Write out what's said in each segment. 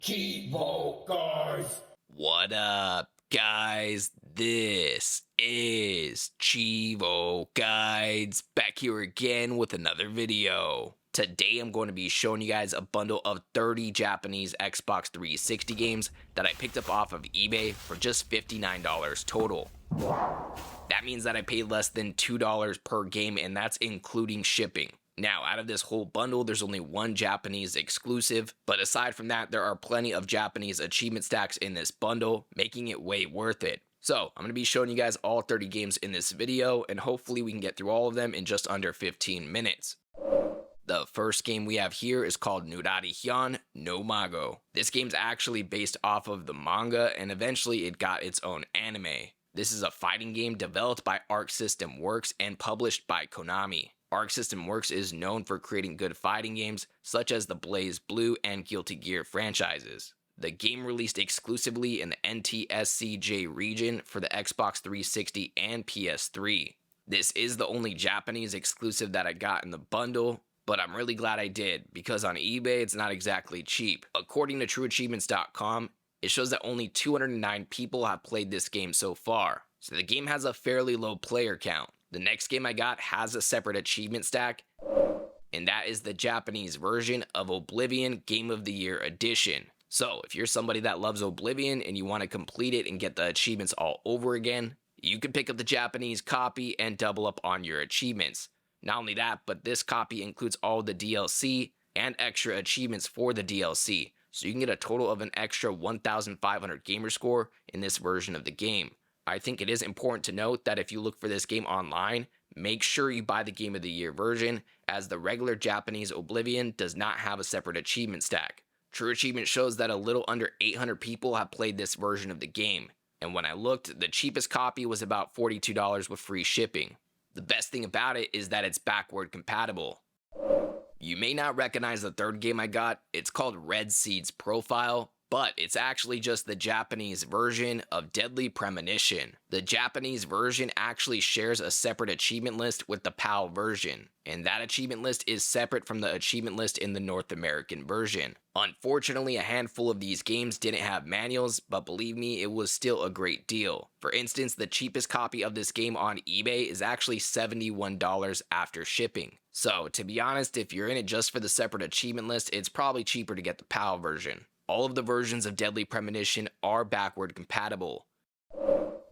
Cheevo, guys! What up, guys? This is Cheevo Guides back here again with another video. Today I'm going to be showing you guys a bundle of 30 Japanese Xbox 360 games that I picked up off of eBay for just $59 total. That means that I paid less than $2 per game, and that's including shipping. Now, out of this whole bundle, there's only one Japanese exclusive, but aside from that, there are plenty of Japanese achievement stacks in this bundle, making it way worth it. So, I'm going to be showing you guys all 30 games in this video, and hopefully we can get through all of them in just under 15 minutes. The first game we have here is called Nurari Hyan no Mago. This game's actually based off of the manga, and eventually it got its own anime. This is a fighting game developed by Arc System Works and published by Konami. Arc System Works is known for creating good fighting games such as the Blaze Blue and Guilty Gear franchises. The game released exclusively in the NTSC-J region for the Xbox 360 and PS3. This is the only Japanese exclusive that I got in the bundle, but I'm really glad I did because on eBay it's not exactly cheap. According to TrueAchievements.com, it shows that only 209 people have played this game so far, so the game has a fairly low player count. The next game I got has a separate achievement stack, and that is the Japanese version of Oblivion Game of the Year Edition. So if you're somebody that loves Oblivion and you want to complete it and get the achievements all over again, you can pick up the Japanese copy and double up on your achievements. Not only that, but this copy includes all the DLC and extra achievements for the DLC, so you can get a total of an extra 1,500 gamer score in this version of the game. I think it is important to note that if you look for this game online, make sure you buy the Game of the Year version, as the regular Japanese Oblivion does not have a separate achievement stack. True Achievement shows that a little under 800 people have played this version of the game, and when I looked, the cheapest copy was about $42 with free shipping. The best thing about it is that it's backward compatible. You may not recognize the third game I got. It's called Red Seed's Profile, but it's actually just the Japanese version of Deadly Premonition. The Japanese version actually shares a separate achievement list with the PAL version, and that achievement list is separate from the achievement list in the North American version. Unfortunately, a handful of these games didn't have manuals, but believe me, it was still a great deal. For instance, the cheapest copy of this game on eBay is actually $71 after shipping. So, to be honest, if you're in it just for the separate achievement list, it's probably cheaper to get the PAL version. All of the versions of Deadly Premonition are backward compatible.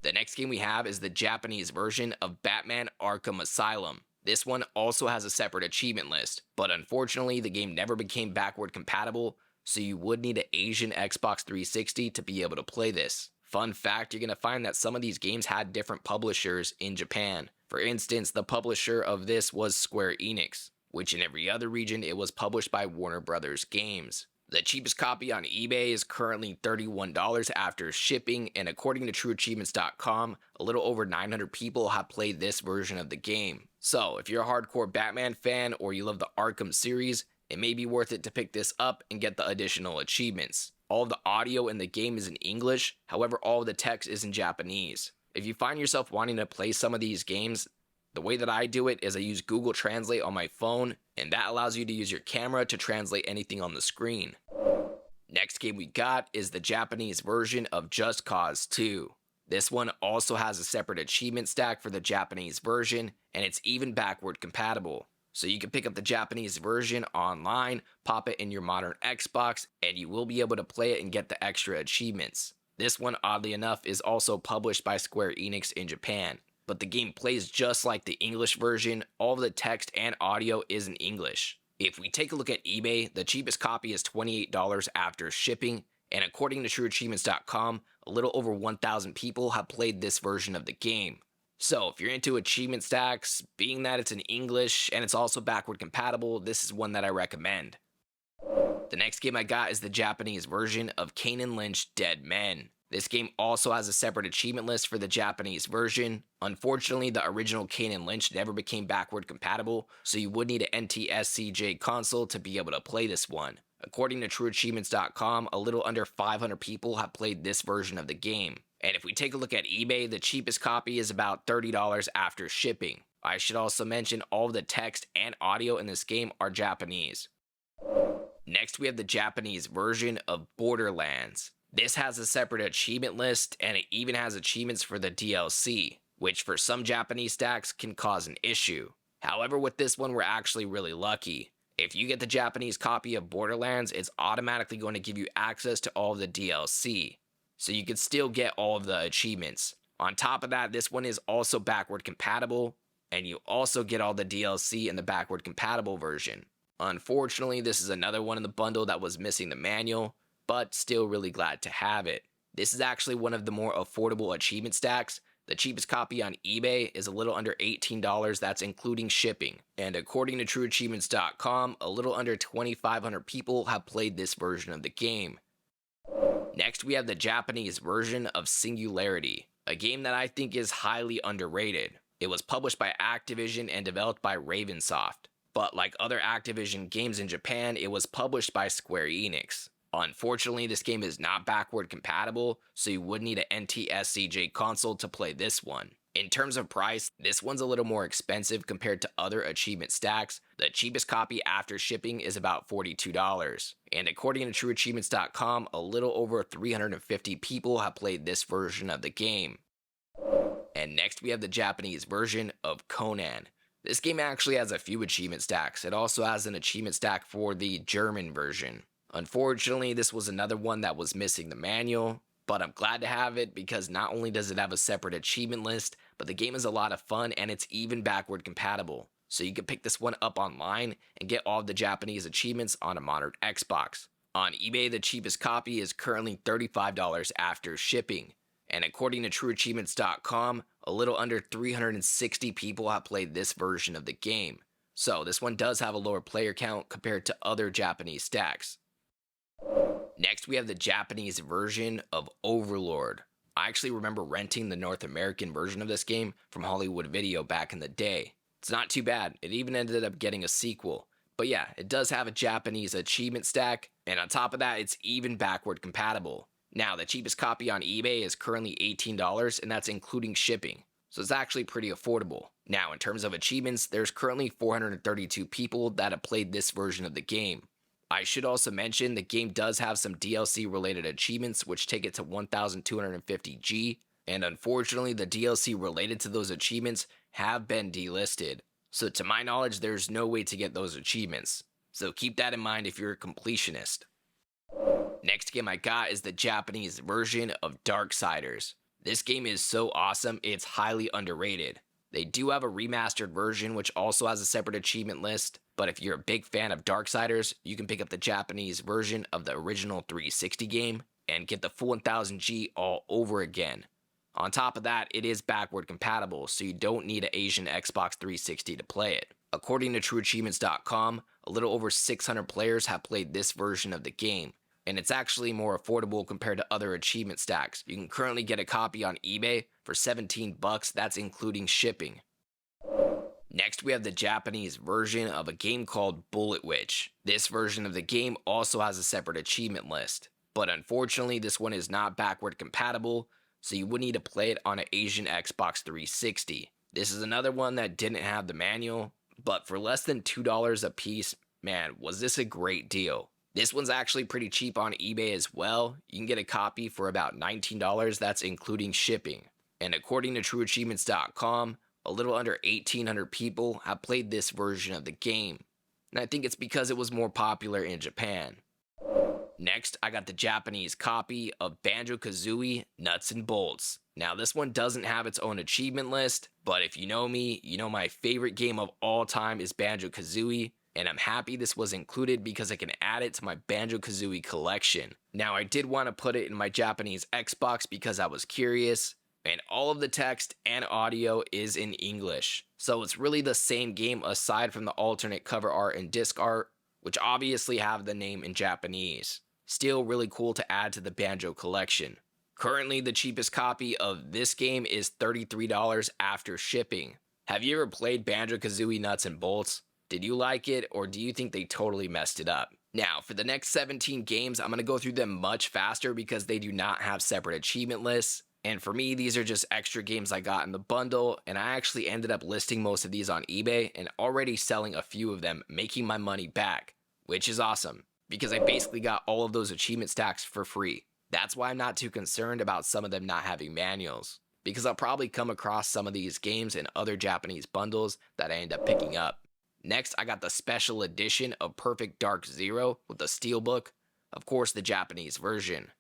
The next game we have is the Japanese version of Batman Arkham Asylum. This one also has a separate achievement list, but unfortunately the game never became backward compatible, so you would need an Asian Xbox 360 to be able to play this. Fun fact, you're going to find that some of these games had different publishers in Japan. For instance, the publisher of this was Square Enix, which in every other region it was published by Warner Brothers Games. The cheapest copy on eBay is currently $31 after shipping, and according to TrueAchievements.com, a little over 900 people have played this version of the game. So, if you're a hardcore Batman fan or you love the Arkham series, it may be worth it to pick this up and get the additional achievements. All of the audio in the game is in English, however all of the text is in Japanese. If you find yourself wanting to play some of these games, the way that I do it is I use Google Translate on my phone, and that allows you to use your camera to translate anything on the screen. Next game we got is the Japanese version of Just Cause 2. This one also has a separate achievement stack for the Japanese version, and it's even backward compatible. So you can pick up the Japanese version online, pop it in your modern Xbox, and you will be able to play it and get the extra achievements. This one, oddly enough, is also published by Square Enix in Japan, but the game plays just like the English version. All of the text and audio is in English. If we take a look at eBay, the cheapest copy is $28 after shipping, and according to TrueAchievements.com, a little over 1,000 people have played this version of the game. So if you're into achievement stacks, being that it's in English and it's also backward compatible, this is one that I recommend. The next game I got is the Japanese version of Kane and Lynch Dead Men. This game also has a separate achievement list for the Japanese version. Unfortunately, the original Kane and Lynch never became backward compatible, so you would need an NTSC-J console to be able to play this one. According to TrueAchievements.com, a little under 500 people have played this version of the game. And if we take a look at eBay, the cheapest copy is about $30 after shipping. I should also mention all of the text and audio in this game are Japanese. Next, we have the Japanese version of Borderlands. This has a separate achievement list, and it even has achievements for the DLC, which for some Japanese stacks can cause an issue. However, with this one, we're actually really lucky. If you get the Japanese copy of Borderlands, it's automatically going to give you access to all of the DLC, so you can still get all of the achievements. On top of that, this one is also backward compatible, and you also get all the DLC in the backward compatible version. Unfortunately, this is another one in the bundle that was missing the manual, but still really glad to have it. This is actually one of the more affordable achievement stacks. The cheapest copy on eBay is a little under $18, that's including shipping. And according to TrueAchievements.com, a little under 2,500 people have played this version of the game. Next, we have the Japanese version of Singularity, a game that I think is highly underrated. It was published by Activision and developed by Ravensoft. But like other Activision games in Japan, it was published by Square Enix. Unfortunately, this game is not backward compatible, so you would need an NTSC-J console to play this one. In terms of price, this one's a little more expensive compared to other achievement stacks. The cheapest copy after shipping is about $42. And according to TrueAchievements.com, a little over 350 people have played this version of the game. And next we have the Japanese version of Conan. This game actually has a few achievement stacks. It also has an achievement stack for the German version. Unfortunately, this was another one that was missing the manual, but I'm glad to have it because not only does it have a separate achievement list, but the game is a lot of fun and it's even backward compatible. So you can pick this one up online and get all of the Japanese achievements on a modern Xbox. On eBay, the cheapest copy is currently $35 after shipping. And according to TrueAchievements.com, a little under 360 people have played this version of the game. So this one does have a lower player count compared to other Japanese stacks. Next, we have the Japanese version of Overlord. I actually remember renting the North American version of this game from Hollywood Video back in the day. It's not too bad. It even ended up getting a sequel. But yeah, it does have a Japanese achievement stack, and on top of that, it's even backward compatible. Now, the cheapest copy on eBay is currently $18, and that's including shipping. So it's actually pretty affordable. Now, in terms of achievements, there's currently 432 people that have played this version of the game. I should also mention the game does have some DLC related achievements which take it to 1250 G, and unfortunately the DLC related to those achievements have been delisted. So to my knowledge, there's no way to get those achievements. So keep that in mind if you're a completionist. Next game I got is the Japanese version of Darksiders. This game is so awesome, it's highly underrated. They do have a remastered version which also has a separate achievement list, but if you're a big fan of Darksiders, you can pick up the Japanese version of the original 360 game and get the full 1000G all over again. On top of that, it is backward compatible, so you don't need an Asian Xbox 360 to play it. According to TrueAchievements.com, a little over 600 players have played this version of the game, and it's actually more affordable compared to other achievement stacks. You can currently get a copy on eBay for $17, that's including shipping. Next, we have the Japanese version of a game called Bullet Witch. This version of the game also has a separate achievement list, but unfortunately this one is not backward compatible, so you would need to play it on an Asian Xbox 360. This is another one that didn't have the manual, but for less than $2 a piece, man, was this a great deal. This one's actually pretty cheap on eBay as well. You can get a copy for about $19, that's including shipping. And according to TrueAchievements.com, a little under 1,800 people have played this version of the game. And I think it's because it was more popular in Japan. Next, I got the Japanese copy of Banjo-Kazooie Nuts and Bolts. Now, this one doesn't have its own achievement list, but if you know me, you know my favorite game of all time is Banjo-Kazooie, and I'm happy this was included because I can add it to my Banjo-Kazooie collection. Now, I did want to put it in my Japanese Xbox because I was curious, and all of the text and audio is in English. So it's really the same game aside from the alternate cover art and disc art, which obviously have the name in Japanese. Still really cool to add to the Banjo collection. Currently, the cheapest copy of this game is $33 after shipping. Have you ever played Banjo-Kazooie Nuts and Bolts? Did you like it, or do you think they totally messed it up? Now, for the next 17 games, I'm going to go through them much faster because they do not have separate achievement lists. And for me, these are just extra games I got in the bundle, and I actually ended up listing most of these on eBay and already selling a few of them, making my money back, which is awesome. because I basically got all of those achievement stacks for free. That's why I'm not too concerned about some of them not having manuals, because I'll probably come across some of these games in other Japanese bundles that I end up picking up. Next, I got the special edition of Perfect Dark Zero with the steelbook, of course the Japanese version.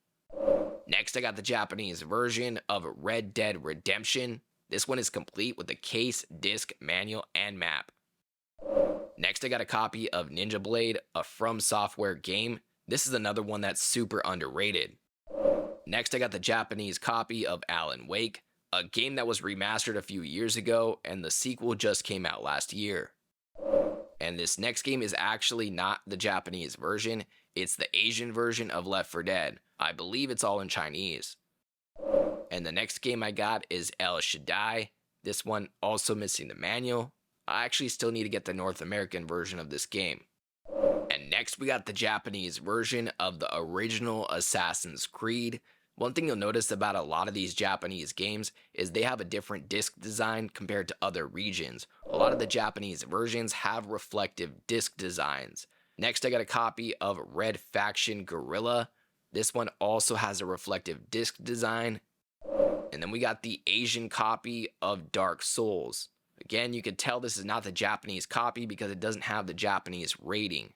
Next, I got the Japanese version of Red Dead Redemption. This one is complete with the case, disc, manual, and map. Next, I got a copy of Ninja Blade, a From Software game. This is another one that's super underrated. Next, I got the Japanese copy of Alan Wake, a game that was remastered a few years ago, and the sequel just came out last year. And this next game is actually not the Japanese version, it's the Asian version of Left 4 Dead. I believe it's all in Chinese. And the next game I got is El Shaddai. This one also missing the manual. I actually still need to get the North American version of this game. And next we got the Japanese version of the original Assassin's Creed. One thing you'll notice about a lot of these Japanese games is they have a different disc design compared to other regions. A lot of the Japanese versions have reflective disc designs. Next, I got a copy of Red Faction Guerrilla. This one also has a reflective disc design. And then we got the Asian copy of Dark Souls. Again, you can tell this is not the Japanese copy because it doesn't have the Japanese rating.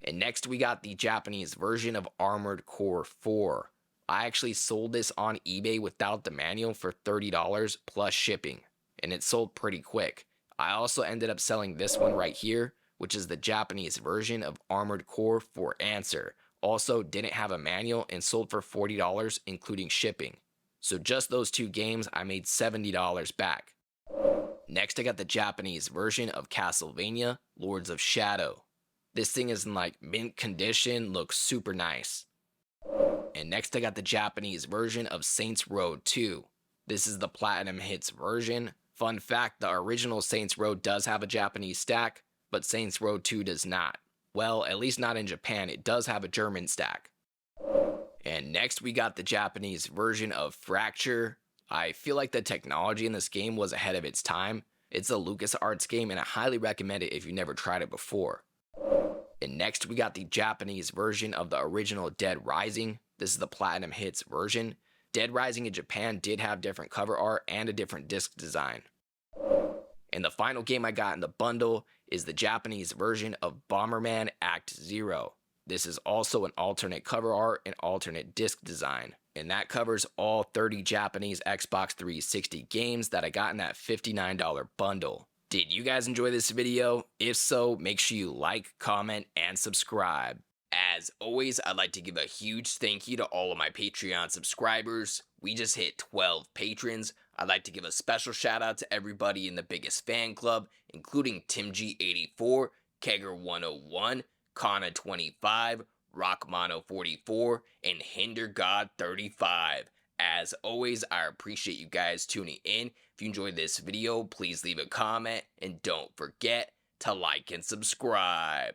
And next we got the Japanese version of Armored Core 4. I actually sold this on eBay without the manual for $30 plus shipping, and it sold pretty quick. I also ended up selling this one right here, which is the Japanese version of Armored Core for Answer. Also didn't have a manual and sold for $40 including shipping. So just those two games, I made $70 back. Next, I got the Japanese version of Castlevania, Lords of Shadow. This thing is in like mint condition, looks super nice. And next I got the Japanese version of Saints Row 2. This is the Platinum Hits version. Fun fact, the original Saints Row does have a Japanese stack, but Saints Row 2 does not. Well, at least not in Japan, it does have a German stack. And next we got the Japanese version of Fracture. I feel like the technology in this game was ahead of its time. It's a LucasArts game and I highly recommend it if you've never tried it before. And next we got the Japanese version of the original Dead Rising. This is the Platinum Hits version. Dead Rising in Japan did have different cover art and a different disc design. And the final game I got in the bundle is the Japanese version of Bomberman Act 0. This is also an alternate cover art and alternate disc design. And that covers all 30 Japanese Xbox 360 games that I got in that $59 bundle. Did you guys enjoy this video? If so, make sure you like, comment, and subscribe. As always, I'd like to give a huge thank you to all of my Patreon subscribers. We just hit 12 patrons. I'd like to give a special shout out to everybody in the biggest fan club, including TimG84, Kegger101, Kana25, Rockmono44, and HinderGod35. As always, I appreciate you guys tuning in. If you enjoyed this video, please leave a comment, and don't forget to like and subscribe.